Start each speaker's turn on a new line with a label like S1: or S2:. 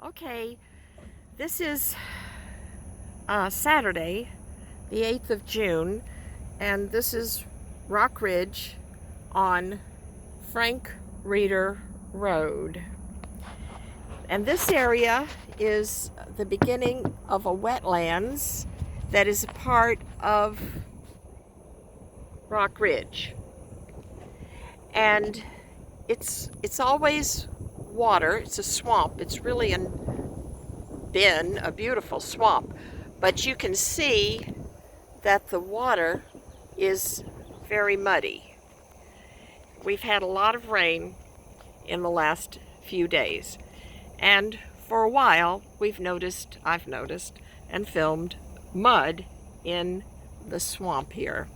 S1: Okay, this is Saturday, the 8th of June, and this is Rock Ridge on Frank Reeder Road. And this area is the beginning of a wetlands that is a part of Rock Ridge. And it's always water. It's a swamp. It's really been a beautiful swamp, but you can see that the water is very muddy. We've had a lot of rain in the last few days, and for a while I've noticed and filmed mud in the swamp here.